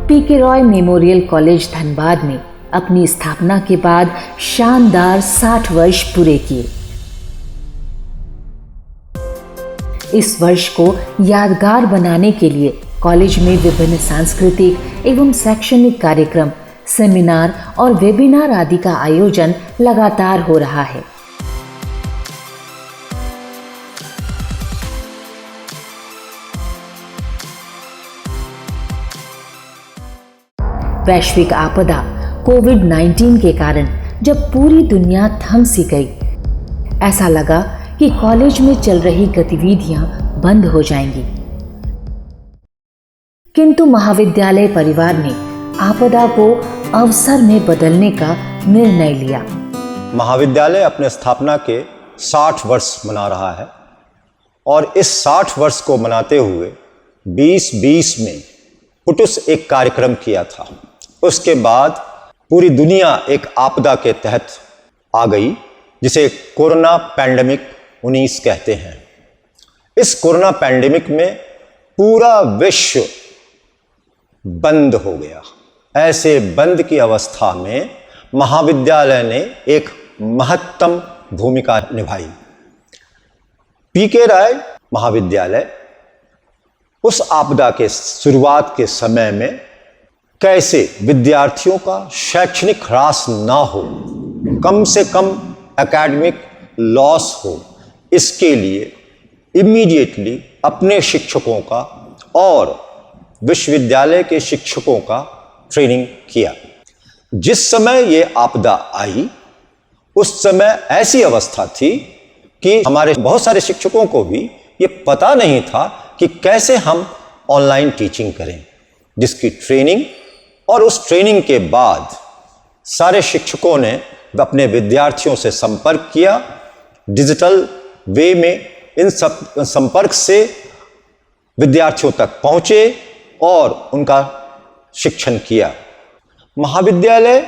पीके Roy memorial college Dhanbad ने अपनी स्थापना के बाद शानदार 60 वर्ष पूरे किए। इस वर्ष को यादगार बनाने के लिए कॉलेज में विभिन्न सांस्कृतिक एवं शैक्षणिक कार्यक्रम, सेमिनार और वेबिनार आदि का आयोजन लगातार हो रहा है। वैश्विक आपदा कोविड-19 के कारण जब पूरी दुनिया थम सी गई, ऐसा लगा कि कॉलेज में चल रही गतिविधियां बंद हो जाएंगी। किंतु महाविद्यालय परिवार ने आपदा को अवसर में बदलने का निर्णय लिया। महाविद्यालय अपने स्थापना के 60 वर्ष मना रहा है और इस 60 वर्ष को मनाते हुए 2020 में पुटुस एक कार्यक्रम किया था। उसके बाद पूरी दुनिया एक आपदा के तहत आ गई, जिसे कोरोना पैंडेमिक 19 कहते हैं। इस कोरोना पैंडेमिक में पूरा विश्व बंद हो गया। ऐसे बंद की अवस्था में महाविद्यालय ने एक महत्तम भूमिका निभाई। पीके रॉय महाविद्यालय उस आपदा के शुरुआत के समय में कैसे विद्यार्थियों का शैक्षणिक ह्रास ना हो, कम से कम एकेडमिक लॉस हो, इसके लिए इमीडिएटली अपने शिक्षकों का और विश्वविद्यालय के शिक्षकों का ट्रेनिंग किया। जिस समय ये आपदा आई उस समय ऐसी अवस्था थी कि हमारे बहुत सारे शिक्षकों को भी ये पता नहीं था कि कैसे हम ऑनलाइन टीचिंग करें, जिसकी ट्रेनिंग और उस ट्रेनिंग के बाद सारे शिक्षकों ने अपने विद्यार्थियों से संपर्क किया। डिजिटल वे में इन सब संपर्क से विद्यार्थियों तक पहुंचे और उनका शिक्षण किया। महाविद्यालय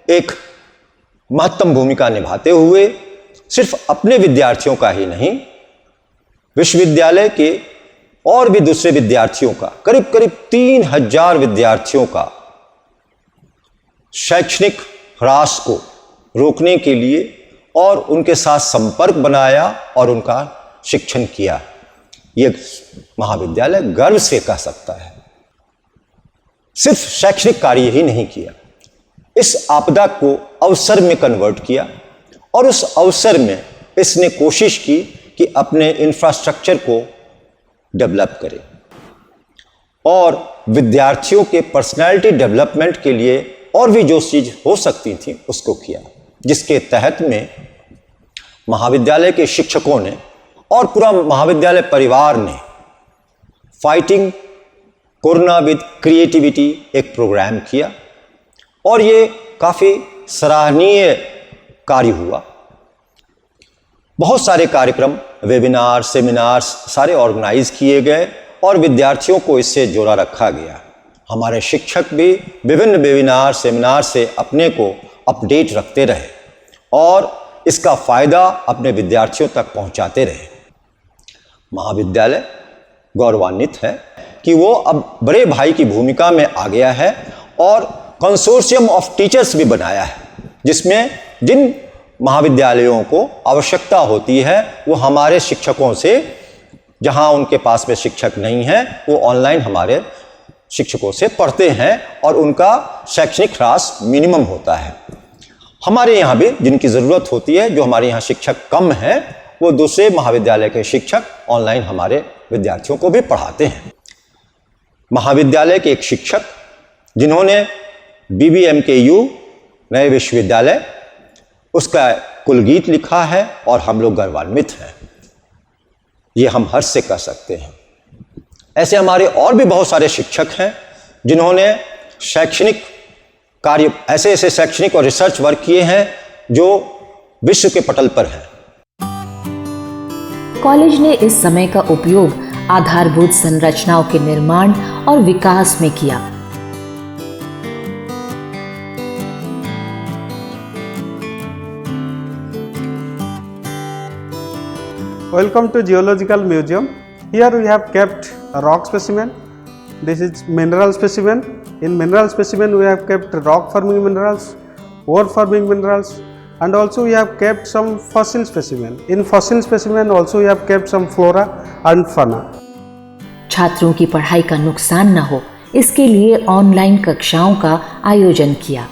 एक महत्वपूर्ण भूमिका निभाते हुए सिर्फ अपने विद्यार्थियों का ही नहीं, विश्वविद्यालय के और भी दूसरे विद्यार्थियों का, करीब करीब 3000 विद्यार्थियों का शैक्षणिक ह्रास को रोकने के लिए और उनके साथ संपर्क बनाया और उनका शिक्षण किया। ये महाविद्यालय गर्व से कह सकता है। सिर्फ शैक्षणिक कार्य ही नहीं किया, इस आपदा को अवसर में कन्वर्ट किया और उस अवसर में इसने कोशिश की कि अपने इंफ्रास्ट्रक्चर को डेवलप करे और विद्यार्थियों के पर्सनैलिटी डेवलपमेंट के लिए और भी जो चीज हो सकती थी उसको किया, जिसके तहत में महाविद्यालय के शिक्षकों ने और पूरा महाविद्यालय परिवार ने फाइटिंग कोरोना विद क्रिएटिविटी एक प्रोग्राम किया और ये काफी सराहनीय कार्य हुआ। बहुत सारे कार्यक्रम, वेबिनार, सेमिनार सारे ऑर्गेनाइज किए गए और विद्यार्थियों को इससे जोड़ा रखा गया। हमारे शिक्षक भी विभिन्न वेबिनार, सेमिनार से अपने को अपडेट रखते रहे और इसका फायदा अपने विद्यार्थियों तक पहुंचाते रहे। महाविद्यालय गौरवान्वित है कि वो अब बड़े भाई की भूमिका में आ गया है और कंसोर्शियम ऑफ टीचर्स भी बनाया है, जिसमें जिन महाविद्यालयों को आवश्यकता होती है वो हमारे शिक्षकों से, जहां उनके पास में शिक्षक नहीं है, वो ऑनलाइन हमारे शिक्षकों से पढ़ते हैं और उनका शैक्षणिक ह्रास मिनिमम होता है। हमारे यहाँ भी जिनकी ज़रूरत होती है, जो हमारे यहाँ शिक्षक कम हैं, वो दूसरे महाविद्यालय के शिक्षक ऑनलाइन हमारे विद्यार्थियों को भी पढ़ाते हैं। महाविद्यालय के एक शिक्षक जिन्होंने BBMKU नए विश्वविद्यालय उसका कुलगीत लिखा है और हम लोग गौरवान्वित हैं, ये हम हर्ष से कह सकते हैं। ऐसे हमारे और भी बहुत सारे शिक्षक हैं जिन्होंने शैक्षणिक कार्य, ऐसे ऐसे शैक्षणिक और रिसर्च वर्क किए हैं जो विश्व के पटल पर हैं। कॉलेज ने इस समय का उपयोग आधारभूत संरचनाओं के निर्माण और विकास में किया। Welcome to Geological Museum. Here we have kept a rock specimen. This is mineral specimen In mineral specimen we have kept rock forming minerals, ore forming minerals, and also we have kept some fossil specimen. In fossil specimen also we have kept some flora and fauna. छात्रों की पढ़ाई का नुकसान न हो, इसके लिए online कक्षाओं का आयोजन किया।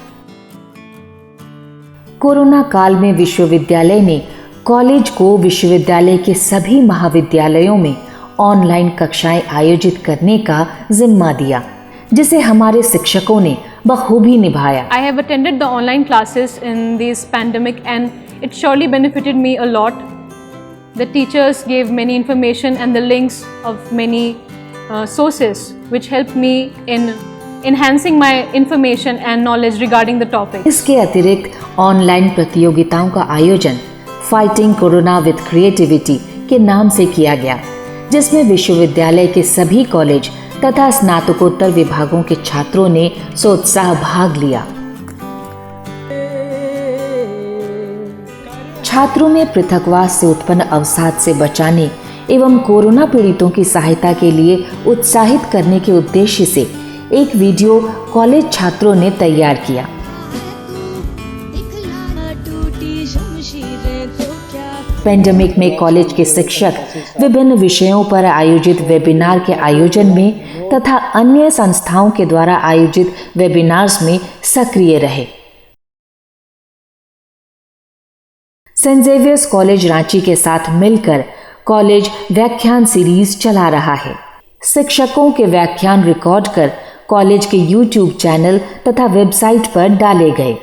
कोरोना काल में विश्वविद्यालय ने कॉलेज को विश्वविद्यालय के सभी महाविद्यालयों में ऑनलाइन कक्षाएं आयोजित करने का जिम्मा दिया, जिसे हमारे शिक्षकों ने बखूबी निभाया। I have attended the online classes in this pandemic and it surely benefited me a lot. The teachers gave many information and the links of many sources which helped me in enhancing my information and knowledge regarding the topic. इसके अतिरिक्त online प्रतियोगिताओं का आयोजन fighting corona with creativity के नाम से किया गया, जिसमें विश्वविद्यालय के सभी कॉलेज तथा स्नातकोत्तर विभागों के छात्रों ने सोत्साह भाग लिया। छात्रों में पृथकवास से उत्पन्न अवसाद से बचाने एवं कोरोना पीड़ितों की सहायता के लिए उत्साहित करने के उद्देश्य से एक वीडियो कॉलेज छात्रों ने तैयार किया। पेंडेमिक में कॉलेज के शिक्षक विभिन्न विषयों पर आयोजित वेबिनार के आयोजन में तथा अन्य संस्थाओं के द्वारा आयोजित वेबिनार्स में सक्रिय रहे। सेंट जेवियर्स कॉलेज रांची के साथ मिलकर कॉलेज व्याख्यान सीरीज चला रहा है। शिक्षकों के व्याख्यान रिकॉर्ड कर कॉलेज के YouTube चैनल तथा वेबसाइट पर डाले गए।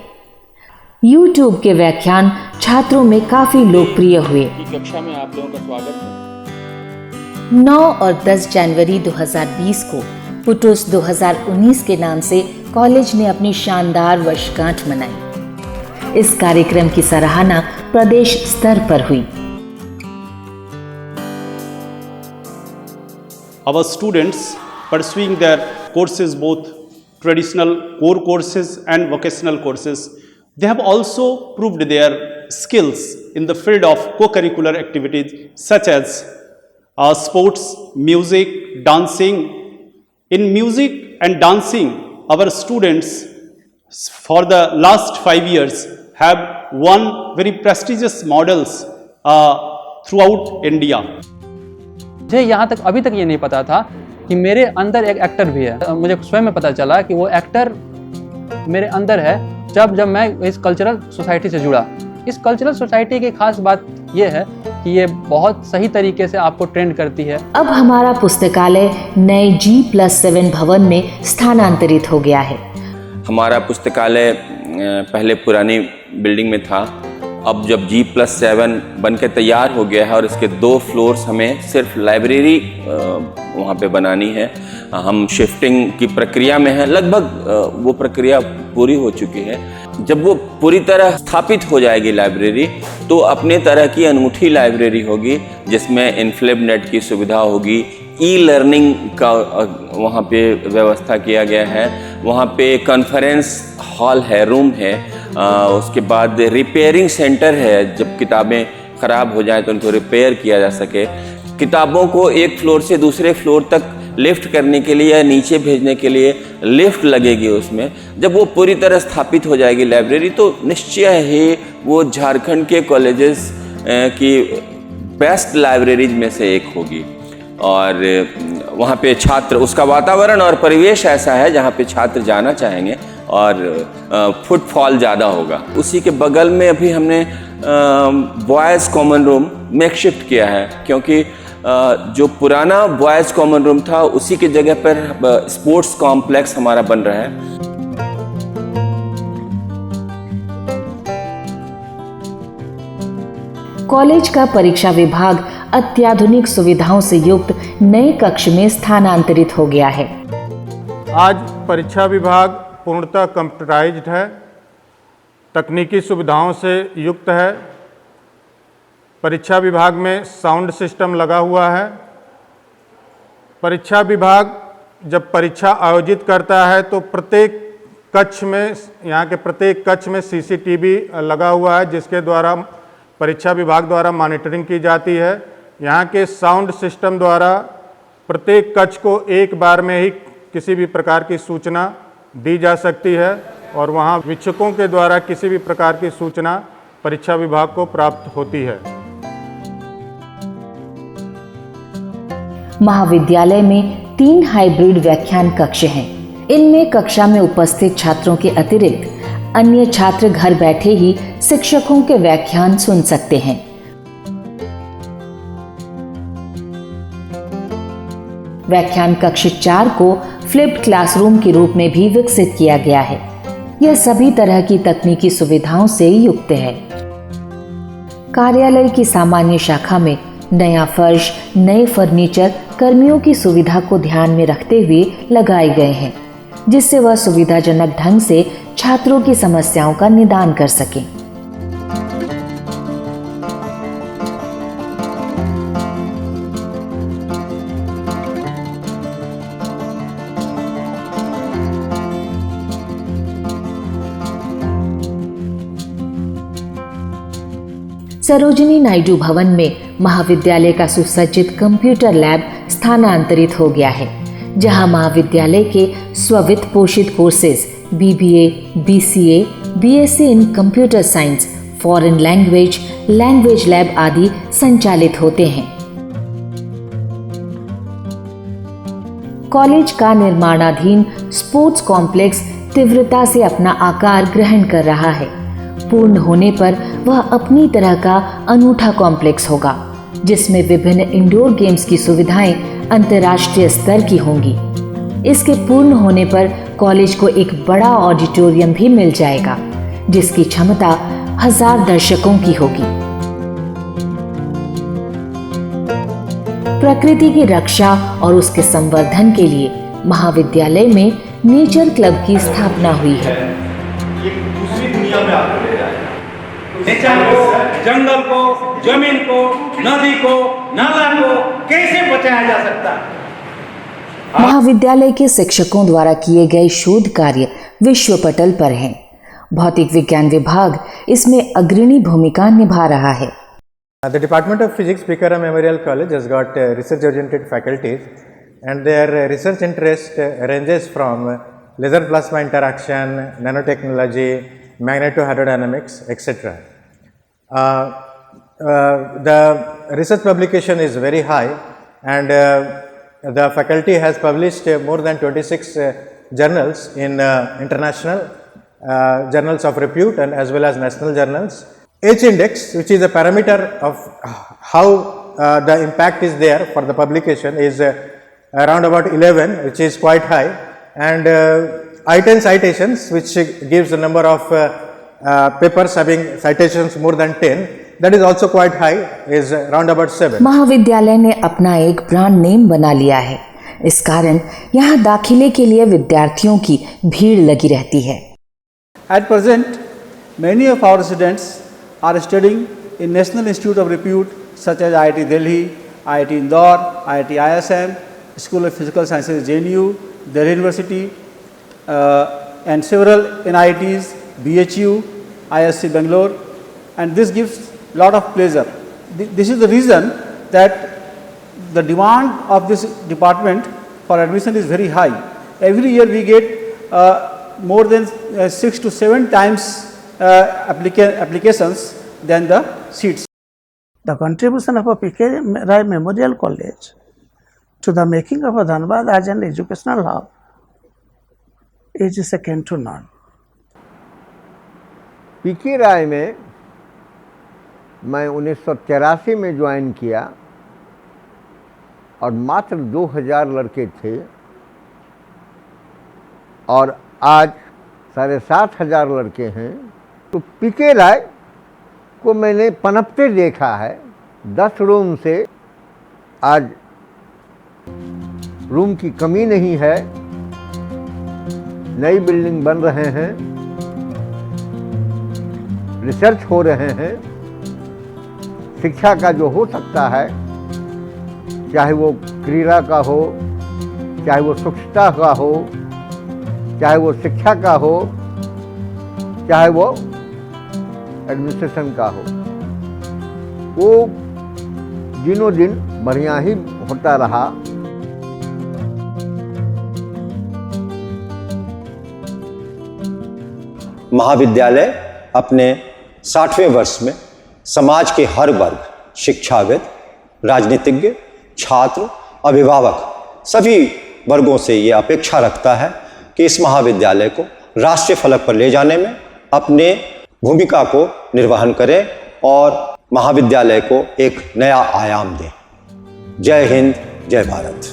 YouTube के व्याख्यान छात्रों में काफी लोकप्रिय हुए। कक्षा में आप लोगों का स्वागत है। 9 और 10 जनवरी 2020 को पुटुस 2019 के नाम से कॉलेज ने अपनी शानदार वर्षगांठ मनाई। इस कार्यक्रम की सराहना प्रदेश स्तर पर हुई। Our students pursuing their courses, both traditional core courses and vocational courses, they have also proved their skills in the field of co-curricular activities such as sports, music, dancing. In music and dancing, our students for the last 5 years have won very prestigious models throughout India. मुझे यहाँ तक अभी तक ये नहीं पता था कि मेरे अंदर एक एक्टर भी है। मुझे स्वयं में पता चला कि वो एक्टर मेरे अंदर है जब मैं इस कल्चरल सोसाइटी से जुड़ा। इस कल्चरल सोसाइटी की खास बात ये है कि ये बहुत सही तरीके से आपको ट्रेंड करती है। अब हमारा पुस्तकालय नए G+7 भवन में स्थानांतरित हो गया है। हमारा पुस्तकालय पहले पुरानी बिल्डिंग में था, अब जब G+7 बन के तैयार हो गया है और इसके 2 फ्लोर्स हमें सिर्फ लाइब्रेरी वहाँ पे बनानी है। हम शिफ्टिंग की प्रक्रिया में हैं, लगभग वो प्रक्रिया पूरी हो चुकी है। जब वो पूरी तरह स्थापित हो जाएगी लाइब्रेरी, तो अपने तरह की अनूठी लाइब्रेरी होगी जिसमें इनफ्लिप नेट की सुविधा होगी, ई-लर्निंग का वहाँ पे व्यवस्था किया गया है। वहाँ पे कॉन्फ्रेंस हॉल है, रूम है, उसके बाद रिपेयरिंग सेंटर है, जब किताबें ख़राब हो जाएं तो उनको रिपेयर किया जा सके। किताबों को एक फ्लोर से दूसरे फ्लोर तक लिफ्ट करने के लिए या नीचे भेजने के लिए लिफ्ट लगेगी उसमें। जब वो पूरी तरह स्थापित हो जाएगी लाइब्रेरी, तो निश्चय ही वो झारखंड के कॉलेजेस की बेस्ट लाइब्रेरीज में से एक होगी। और वहाँ पे छात्र, उसका वातावरण और परिवेश ऐसा है जहाँ पे छात्र जाना चाहेंगे और फुटफॉल ज़्यादा होगा। उसी के बगल में अभी हमने बॉयज़ कॉमन रूम मेकशिफ्ट किया है, क्योंकि जो पुराना बॉयज़ कॉमन रूम था उसी की जगह पर स्पोर्ट्स कॉम्प्लेक्स हमारा बन रहा है। कॉलेज का परीक्षा विभाग अत्याधुनिक सुविधाओं से युक्त नए कक्ष में स्थानांतरित हो गया है। आज परीक्षा विभाग पूर्णतः कंप्यूटराइज्ड है, तकनीकी सुविधाओं से युक्त है। परीक्षा विभाग में साउंड सिस्टम लगा हुआ है। परीक्षा विभाग जब परीक्षा आयोजित करता है तो प्रत्येक कक्ष में, यहाँ के प्रत्येक कक्ष में CCTV लगा हुआ है, जिसके द्वारा परीक्षा विभाग द्वारा मॉनिटरिंग की जाती है। यहाँ के साउंड सिस्टम द्वारा प्रत्येक कक्ष को एक बार में ही किसी भी प्रकार की सूचना दी जा सकती है और वहाँ शिक्षकों के द्वारा किसी भी प्रकार की सूचना परीक्षा विभाग को प्राप्त होती है। महाविद्यालय में 3 हाइब्रिड व्याख्यान कक्ष हैं। इनमें कक्षा में उपस्थित छात्रों के अतिरिक्त अन्य छात्र घर बैठे ही शिक्षकों के व्याख्यान सुन सकते हैं। व्याख्यान कक्ष 4 को फ्लिप्ड क्लासरूम के रूप में भी विकसित किया गया है। यह सभी तरह की तकनीकी सुविधाओं से युक्त है। कार्यालय की सामान्य शाखा में नया फर्श, नए फर्नीचर कर्मियों की सुविधा को ध्यान में रखते हुए लगाए गए हैं, जिससे वह सुविधाजनक ढंग से छात्रों की समस्याओं का निदान कर सकें। सरोजिनी नायडू भवन में महाविद्यालय का सुसज्जित कंप्यूटर लैब स्थानांतरित हो गया है, जहां महाविद्यालय के स्ववित्त पोषित कोर्सेज BBA, BCA, BSc इन computer science, foreign language, language lab आदि संचालित होते हैं। कॉलेज का निर्माणाधीन स्पोर्ट्स कॉम्प्लेक्स तीव्रता से अपना आकार ग्रहण कर रहा है। पूर्ण होने पर वह अपनी तरह का अनूठा कॉम्प्लेक्स होगा, जिसमें विभिन्न इंडोर गेम्स की सुविधाएं अंतर्राष्ट्रीय स्तर की होंगी। इसके पूर्ण होने पर कॉलेज को एक बड़ा ऑडिटोरियम भी मिल जाएगा, जिसकी क्षमता 1000 दर्शकों की होगी। प्रकृति की रक्षा और उसके संवर्धन के लिए महाविद्यालय में नेचर क्लब की स्थापना हुई है। दूसरी दुनिया में आपको ले जाएगा। नेचर को, जंगल को, जमीन को, नदी को, नाला को कैसे बचाया जा सकता है? महाविद्यालय के शिक्षकों द्वारा किए गए शोध कार्य विश्व पटल पर हैं। भौतिक विज्ञान विभाग इसमें अग्रणी भूमिका निभा रहा है। The Department of Physics, Pikara Memorial College has got research-oriented faculties, and their research interest ranges from laser plasma interaction, nanotechnology, magnetohydrodynamics, etc. The research publication is very high, and the faculty has published more than 26 journals in international journals of repute and as well as national journals. H-index, which is a parameter of how the impact is there for the publication, is around about 11, which is quite high, and I-10 citations, which gives the number of papers having citations more than 10, that is also quite high, is around about 7. महाविद्यालय ने अपना एक brand name बना लिया है। इस कारण यहाँ दाखिले के लिए विद्यार्थियों की भीड़ लगी रहती है। At present, many of our students are studying in National Institute of Repute such as IIT Delhi, IIT Indore, IIT ISM, School of Physical Sciences JNU, Delhi University, and several NITs, BHU, ISC Bangalore, and this gives lot of pleasure. This is the reason that the demand of this department for admission is very high. Every year we get more than 6 to 7 times applications than the seats. The contribution of a P.K. Rai Memorial College to the making of a Dhanbad as an educational hub is second to none. P.K. राय में मैं 1983 में join किया और मात्र 2000 लड़के थे, और आज 7500 लड़के हैं। तो P.K. राय को मैंने पनपते देखा है। 10 रूम से आज रूम की कमी नहीं है। नई बिल्डिंग बन रहे हैं, रिसर्च हो रहे हैं। शिक्षा का जो हो सकता है, चाहे वो क्रीड़ा का हो, चाहे वो स्वच्छता का हो, चाहे वो शिक्षा का हो, चाहे वो एडमिनिस्ट्रेशन का हो, वो दिनों दिन बढ़िया ही होता रहा। महाविद्यालय अपने 60वें वर्ष में समाज के हर वर्ग, शिक्षाविद, राजनीतिज्ञ, छात्र, अभिभावक सभी वर्गों से ये अपेक्षा रखता है कि इस महाविद्यालय को राष्ट्रीय फलक पर ले जाने में अपने भूमिका को निर्वहन करें और महाविद्यालय को एक नया आयाम दें। जय हिंद, जय भारत।